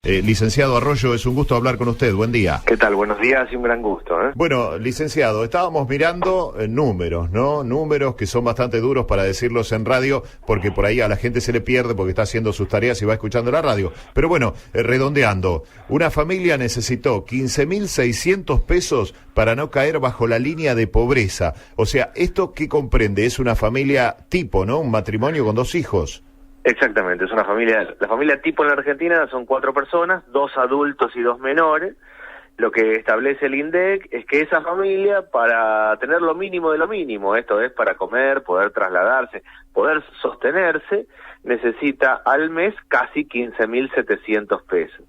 Licenciado Arroyo, es un gusto hablar con usted. Buen día. ¿Qué tal? Buenos días y un gran gusto, ¿eh? Bueno, licenciado, estábamos mirando números, ¿no? Números que son bastante duros para decirlos en radio, porque por ahí a la gente se le pierde porque está haciendo sus tareas y va escuchando la radio. Pero bueno, redondeando, una familia necesitó 15.600 pesos para no caer bajo la línea de pobreza. O sea, ¿esto qué comprende? Es una familia tipo, ¿no? Un matrimonio con 2 hijos. Exactamente, es una familia, la familia tipo en la Argentina son 4 personas, 2 adultos y 2 menores. Lo que establece el INDEC es que esa familia, para tener lo mínimo de lo mínimo, esto es para comer, poder trasladarse, poder sostenerse, necesita al mes casi 15.700 pesos.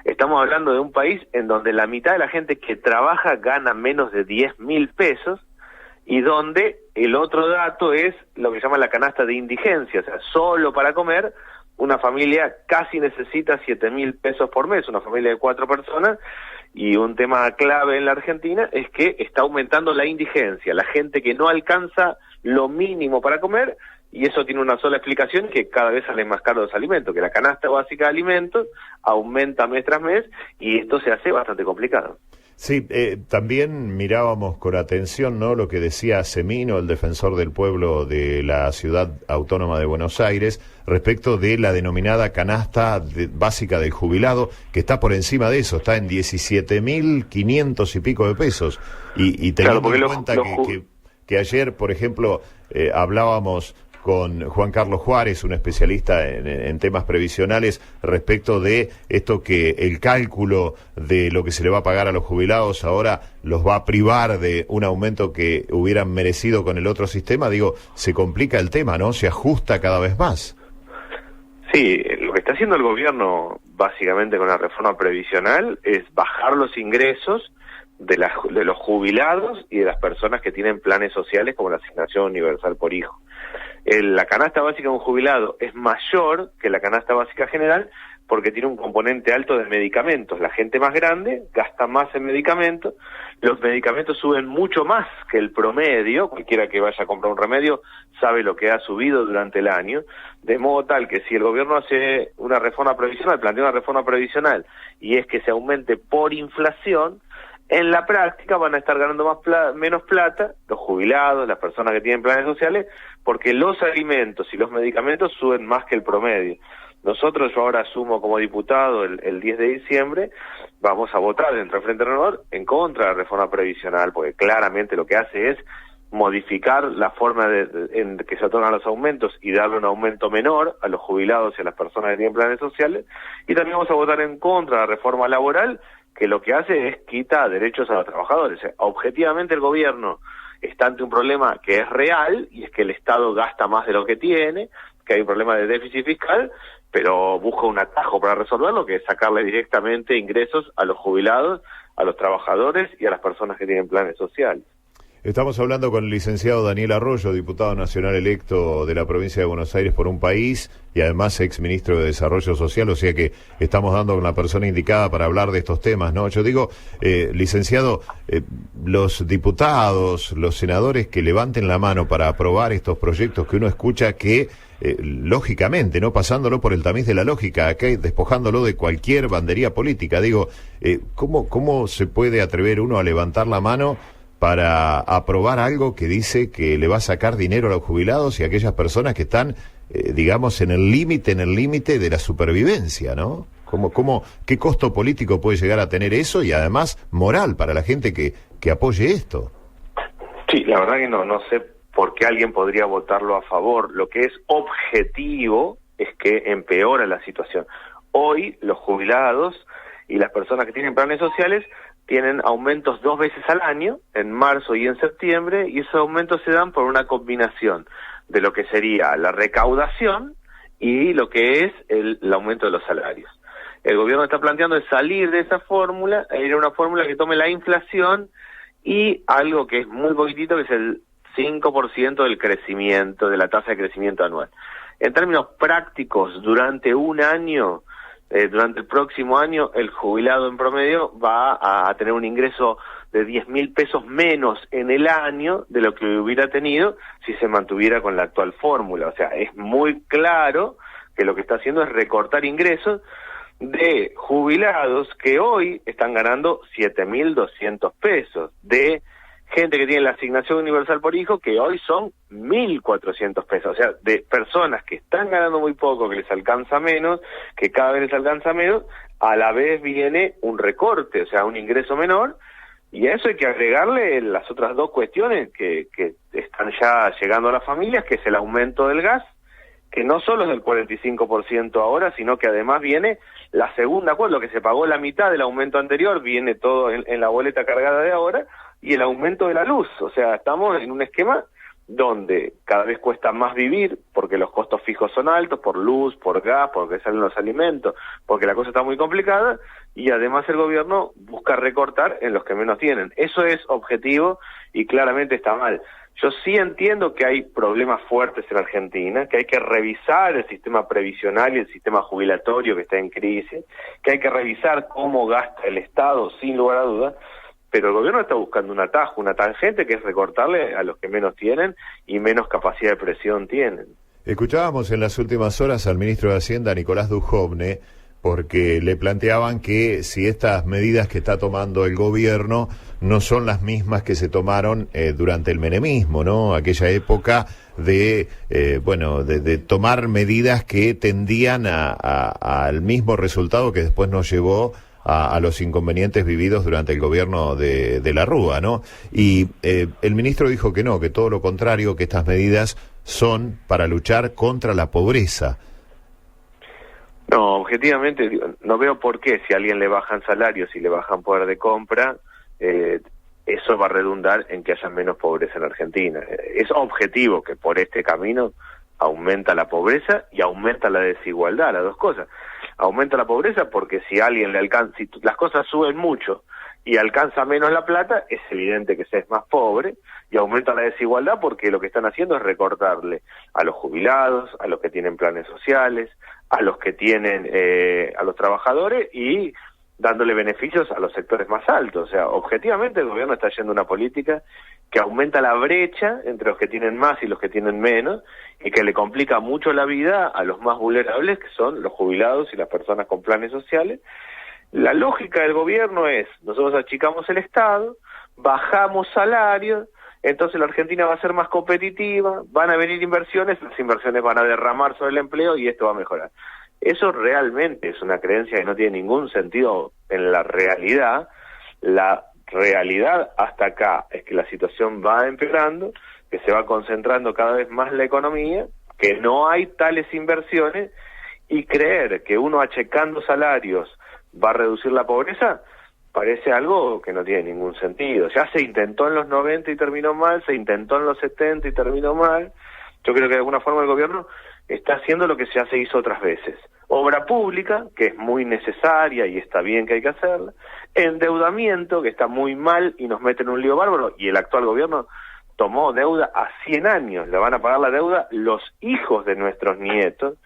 Estamos hablando de un país en donde la mitad de la gente que trabaja gana menos de 10.000 pesos, y donde el otro dato es lo que se llama la canasta de indigencia, o sea, solo para comer, una familia casi necesita 7.000 pesos por mes, una familia de 4 personas, y un tema clave en la Argentina es que está aumentando la indigencia, la gente que no alcanza lo mínimo para comer, y eso tiene una sola explicación, que cada vez salen más caros los alimentos, que la canasta básica de alimentos aumenta mes tras mes, y esto se hace bastante complicado. Sí, también mirábamos con atención, ¿no?, lo que decía Semino, el defensor del pueblo de la ciudad autónoma de Buenos Aires, respecto de la denominada canasta básica del jubilado, que está por encima de eso, está en 17.500 y pico de pesos. Y teniendo en cuenta que ayer, por ejemplo, hablábamos con Juan Carlos Juárez, un especialista en temas previsionales, respecto de esto, que el cálculo de lo que se le va a pagar a los jubilados ahora los va a privar de un aumento que hubieran merecido con el otro sistema. Digo, se complica el tema, ¿no? Se ajusta cada vez más. Sí, lo que está haciendo el gobierno básicamente con la reforma previsional es bajar los ingresos de los jubilados y de las personas que tienen planes sociales como la asignación universal por hijo. La canasta básica de un jubilado es mayor que la canasta básica general porque tiene un componente alto de medicamentos. La gente más grande gasta más en medicamentos, los medicamentos suben mucho más que el promedio, cualquiera que vaya a comprar un remedio sabe lo que ha subido durante el año, de modo tal que si el gobierno hace una reforma previsional, plantea una reforma previsional, y es que se aumente por inflación, en la práctica van a estar ganando menos plata los jubilados, las personas que tienen planes sociales, porque los alimentos y los medicamentos suben más que el promedio. Nosotros, yo ahora asumo como diputado el 10 de diciembre, vamos a votar dentro del Frente Renovador en contra de la reforma previsional, porque claramente lo que hace es modificar la forma en que se otorgan los aumentos y darle un aumento menor a los jubilados y a las personas que tienen planes sociales, y también vamos a votar en contra de la reforma laboral, que lo que hace es quita derechos a los trabajadores. Objetivamente el gobierno está ante un problema que es real, y es que el Estado gasta más de lo que tiene, que hay un problema de déficit fiscal, pero busca un atajo para resolverlo, que es sacarle directamente ingresos a los jubilados, a los trabajadores y a las personas que tienen planes sociales. Estamos hablando con el licenciado Daniel Arroyo, diputado nacional electo de la provincia de Buenos Aires por un país y además exministro de Desarrollo Social, o sea que estamos dando con la persona indicada para hablar de estos temas, ¿no? Yo digo, licenciado, los diputados, los senadores que levanten la mano para aprobar estos proyectos que uno escucha que, lógicamente, no pasándolo por el tamiz de la lógica, acá despojándolo de cualquier bandería política, digo, ¿cómo se puede atrever uno a levantar la mano para aprobar algo que dice que le va a sacar dinero a los jubilados y a aquellas personas que están, digamos, en el límite de la supervivencia, ¿no? ¿Qué costo político puede llegar a tener eso y además moral para la gente que apoye esto? Sí, la verdad que no sé por qué alguien podría votarlo a favor. Lo que es objetivo es que empeora la situación. Hoy los jubilados y las personas que tienen planes sociales tienen aumentos 2 veces al año, en marzo y en septiembre, y esos aumentos se dan por una combinación de lo que sería la recaudación y lo que es el aumento de los salarios. El gobierno está planteando es salir de esa fórmula e ir a una fórmula que tome la inflación y algo que es muy poquitito, que es el 5% del crecimiento, de la tasa de crecimiento anual. En términos prácticos, durante un año, durante el próximo año, el jubilado en promedio va a tener un ingreso de 10.000 pesos menos en el año de lo que hubiera tenido si se mantuviera con la actual fórmula. O sea, es muy claro que lo que está haciendo es recortar ingresos de jubilados que hoy están ganando 7.200 pesos, de gente que tiene la asignación universal por hijo que hoy son 1.400 pesos, o sea, de personas que están ganando muy poco, que les alcanza menos, que cada vez les alcanza menos, a la vez viene un recorte, o sea, un ingreso menor, y a eso hay que agregarle las otras dos cuestiones que están ya llegando a las familias, que es el aumento del gas, que no solo es del 45% ahora, sino que además viene la segunda cuota, lo que se pagó la mitad del aumento anterior, viene todo en la boleta cargada de ahora, y el aumento de la luz, o sea, estamos en un esquema donde cada vez cuesta más vivir, porque los costos fijos son altos, por luz, por gas, porque salen los alimentos, porque la cosa está muy complicada, y además el gobierno busca recortar en los que menos tienen. Eso es objetivo y claramente está mal. Yo sí entiendo que hay problemas fuertes en Argentina, que hay que revisar el sistema previsional y el sistema jubilatorio que está en crisis, que hay que revisar cómo gasta el Estado, sin lugar a dudas, pero el gobierno está buscando un atajo, una tangente, que es recortarle a los que menos tienen y menos capacidad de presión tienen. Escuchábamos en las últimas horas al ministro de Hacienda, Nicolás Dujovne, porque le planteaban que si estas medidas que está tomando el gobierno no son las mismas que se tomaron durante el menemismo, ¿no? Aquella época de tomar medidas que tendían al mismo resultado que después nos llevó a los inconvenientes vividos durante el gobierno de la Rúa, ¿no? Y el ministro dijo que no, que todo lo contrario, que estas medidas son para luchar contra la pobreza. No, objetivamente no veo por qué, si a alguien le bajan salarios y le bajan poder de compra, eso va a redundar en que haya menos pobreza en Argentina. Es objetivo que por este camino aumenta la pobreza y aumenta la desigualdad, las dos cosas. Aumenta la pobreza porque si a alguien le alcanza, si las cosas suben mucho y alcanza menos la plata, es evidente que se es más pobre, y aumenta la desigualdad porque lo que están haciendo es recortarle a los jubilados, a los que tienen planes sociales, a los que tienen, a los trabajadores, y dándole beneficios a los sectores más altos. O sea, objetivamente el gobierno está haciendo una política que aumenta la brecha entre los que tienen más y los que tienen menos, y que le complica mucho la vida a los más vulnerables, que son los jubilados y las personas con planes sociales. La lógica del gobierno es, nosotros achicamos el Estado, bajamos salarios, entonces la Argentina va a ser más competitiva, van a venir inversiones, las inversiones van a derramar sobre el empleo y esto va a mejorar. Eso realmente es una creencia que no tiene ningún sentido en la realidad. La realidad hasta acá es que la situación va empeorando, que se va concentrando cada vez más la economía, que no hay tales inversiones, y creer que uno achecando salarios va a reducir la pobreza parece algo que no tiene ningún sentido. Ya se intentó en los 90 y terminó mal, se intentó en los 70 y terminó mal. Yo creo que de alguna forma el gobierno está haciendo lo que ya se hizo otras veces. Obra pública, que es muy necesaria y está bien que hay que hacerla. Endeudamiento, que está muy mal y nos mete en un lío bárbaro, y el actual gobierno tomó deuda a 100 años, le van a pagar la deuda los hijos de nuestros nietos.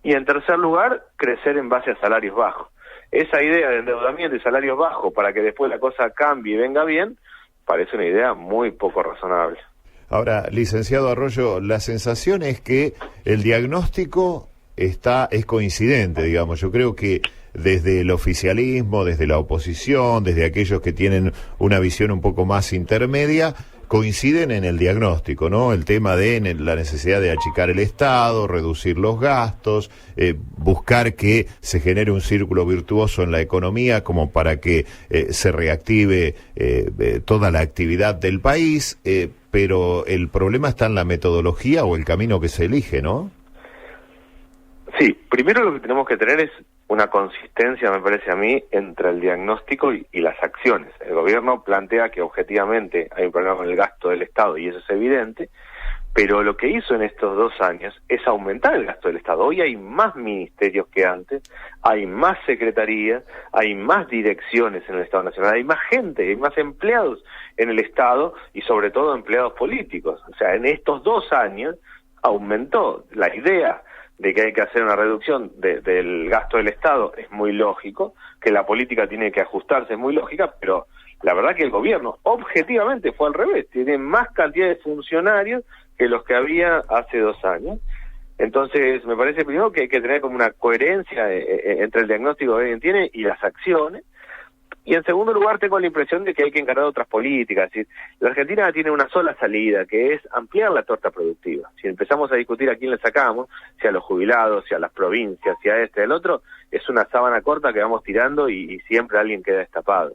Y en tercer lugar, crecer en base a salarios bajos. Esa idea de endeudamiento y salarios bajos para que después la cosa cambie y venga bien, parece una idea muy poco razonable. Ahora, licenciado Arroyo, la sensación es que el diagnóstico es coincidente, digamos. Yo creo que desde el oficialismo, desde la oposición, desde aquellos que tienen una visión un poco más intermedia, coinciden en el diagnóstico, ¿no? El tema de la necesidad de achicar el Estado, reducir los gastos, buscar que se genere un círculo virtuoso en la economía como para que se reactive toda la actividad del país, pero el problema está en la metodología o el camino que se elige, ¿no? Sí, primero lo que tenemos que tener es una consistencia, me parece a mí, entre el diagnóstico y las acciones. El gobierno plantea que objetivamente hay un problema con el gasto del Estado, y eso es evidente, pero lo que hizo en estos 2 años es aumentar el gasto del Estado. Hoy hay más ministerios que antes, hay más secretarías, hay más direcciones en el Estado Nacional, hay más gente, hay más empleados en el Estado, y sobre todo empleados políticos. O sea, en estos 2 años aumentó. La idea de que hay que hacer una reducción del gasto del Estado es muy lógico, que la política tiene que ajustarse es muy lógica, pero la verdad que el gobierno objetivamente fue al revés, tiene más cantidad de funcionarios que los que había hace 2 años. Entonces, me parece primero que hay que tener como una coherencia entre el diagnóstico que alguien tiene y las acciones. Y en segundo lugar, tengo la impresión de que hay que encarar otras políticas. Es decir, la Argentina tiene una sola salida, que es ampliar la torta productiva. Si empezamos a discutir a quién le sacamos, si a los jubilados, si a las provincias, si a el otro, es una sábana corta que vamos tirando y siempre alguien queda destapado.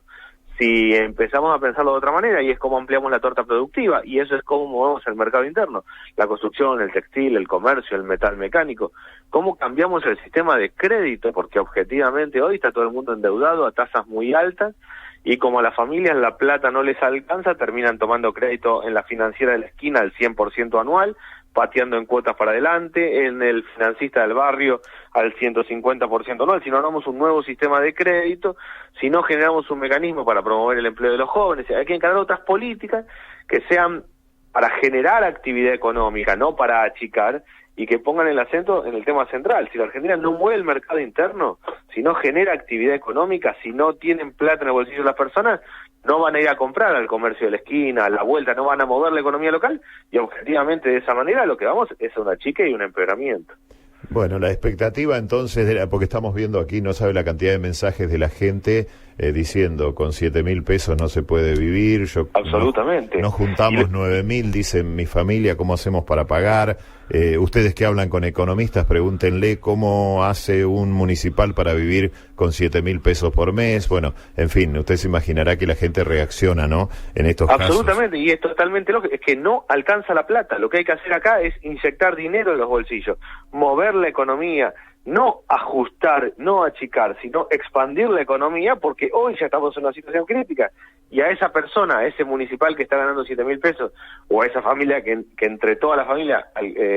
Si empezamos a pensarlo de otra manera, y es cómo ampliamos la torta productiva, y eso es cómo movemos el mercado interno, la construcción, el textil, el comercio, el metal mecánico, cómo cambiamos el sistema de crédito, porque objetivamente hoy está todo el mundo endeudado a tasas muy altas, y como a las familias la plata no les alcanza, terminan tomando crédito en la financiera de la esquina al 100% anual, pateando en cuotas para adelante, en el financista del barrio al 150% anual. Si no armamos un nuevo sistema de crédito, si no generamos un mecanismo para promover el empleo de los jóvenes, hay que encarar otras políticas que sean para generar actividad económica, no para achicar, y que pongan el acento en el tema central. Si la Argentina no mueve el mercado interno, si no genera actividad económica, si no tienen plata en el bolsillo de las personas, no van a ir a comprar al comercio de la esquina, a la vuelta, no van a mover la economía local, y objetivamente de esa manera lo que vamos es a una chica y un empeoramiento. Bueno, la expectativa entonces, porque estamos viendo aquí, no sabe la cantidad de mensajes de la gente diciendo con 7.000 pesos no se puede vivir. Absolutamente. Nos juntamos 9.000, dice mi familia, ¿cómo hacemos para pagar? Ustedes que hablan con economistas, pregúntenle cómo hace un municipal para vivir con 7.000 pesos por mes. Bueno, en fin, usted se imaginará que la gente reacciona, ¿no? En estos casos. Absolutamente, y es totalmente lógico, es que no alcanza la plata. Lo que hay que hacer acá es inyectar dinero en los bolsillos, mover la economía, no ajustar, no achicar, sino expandir la economía, porque hoy ya estamos en una situación crítica, y a esa persona, a ese municipal que está ganando 7.000 pesos, o a esa familia que entre toda la familia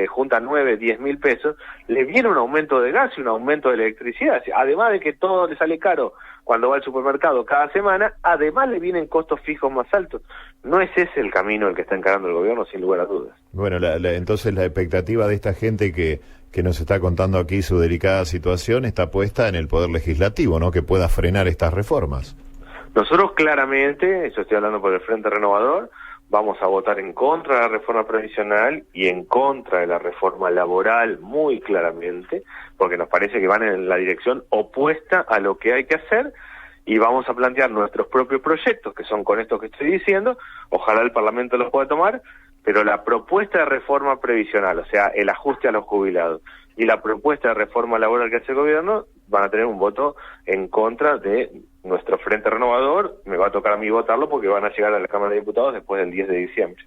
junta 9, 10.000 pesos, le viene un aumento de gas y un aumento de electricidad. Además de que todo le sale caro cuando va al supermercado cada semana, además le vienen costos fijos más altos. No es ese el camino el que está encarando el gobierno, sin lugar a dudas. Bueno, entonces la expectativa de esta gente que nos está contando aquí su delicada situación está puesta en el Poder Legislativo, ¿no? Que pueda frenar estas reformas. Nosotros claramente, yo estoy hablando por el Frente Renovador, vamos a votar en contra de la reforma previsional y en contra de la reforma laboral muy claramente, porque nos parece que van en la dirección opuesta a lo que hay que hacer, y vamos a plantear nuestros propios proyectos, que son con esto que estoy diciendo, ojalá el Parlamento los pueda tomar, pero la propuesta de reforma previsional, o sea, el ajuste a los jubilados, y la propuesta de reforma laboral que hace el gobierno, van a tener un voto en contra de nuestro Frente Renovador. Me va a tocar a mí votarlo porque van a llegar a la Cámara de Diputados después del 10 de diciembre.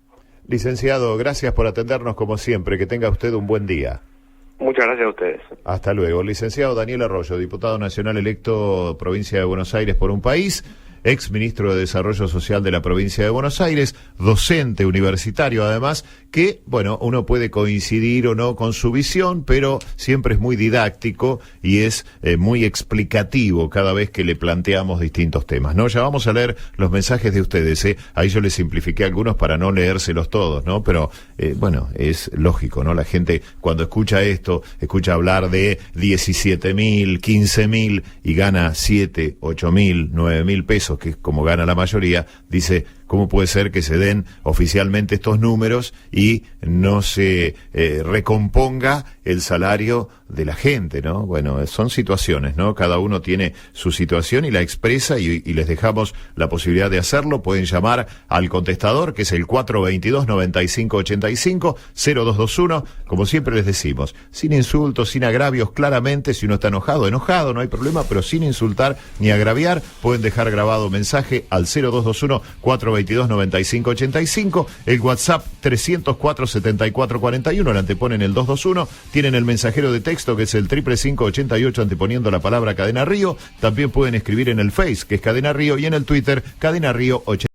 Licenciado, gracias por atendernos como siempre. Que tenga usted un buen día. Muchas gracias a ustedes. Hasta luego. Licenciado Daniel Arroyo, diputado nacional electo Provincia de Buenos Aires por un país, ex ministro de Desarrollo Social de la Provincia de Buenos Aires, docente universitario además, que, bueno, uno puede coincidir o no con su visión, pero siempre es muy didáctico y es muy explicativo cada vez que le planteamos distintos temas, ¿no? Ya vamos a leer los mensajes de ustedes, ¿eh? Ahí yo les simplifiqué algunos para no leérselos todos, ¿no? Pero, bueno, es lógico, ¿no? La gente cuando escucha esto, escucha hablar de 17.000, 15.000 y gana 7, 8.000, 9.000 pesos, que es como gana la mayoría, dice, ¿cómo puede ser que se den oficialmente estos números y no se recomponga el salario de la gente, ¿no? Bueno, son situaciones, ¿no? Cada uno tiene su situación y la expresa y les dejamos la posibilidad de hacerlo. Pueden llamar al contestador, que es el 422-9585, 0221, como siempre les decimos, sin insultos, sin agravios, claramente, si uno está enojado, no hay problema, pero sin insultar ni agraviar. Pueden dejar grabado mensaje al 0221-422-9585, el WhatsApp 304-7441, le anteponen el 221, tienen el mensajero de texto que es el 55588 anteponiendo la palabra Cadena Río. También pueden escribir en el Face, que es Cadena Río, y en el Twitter, Cadena Río 80.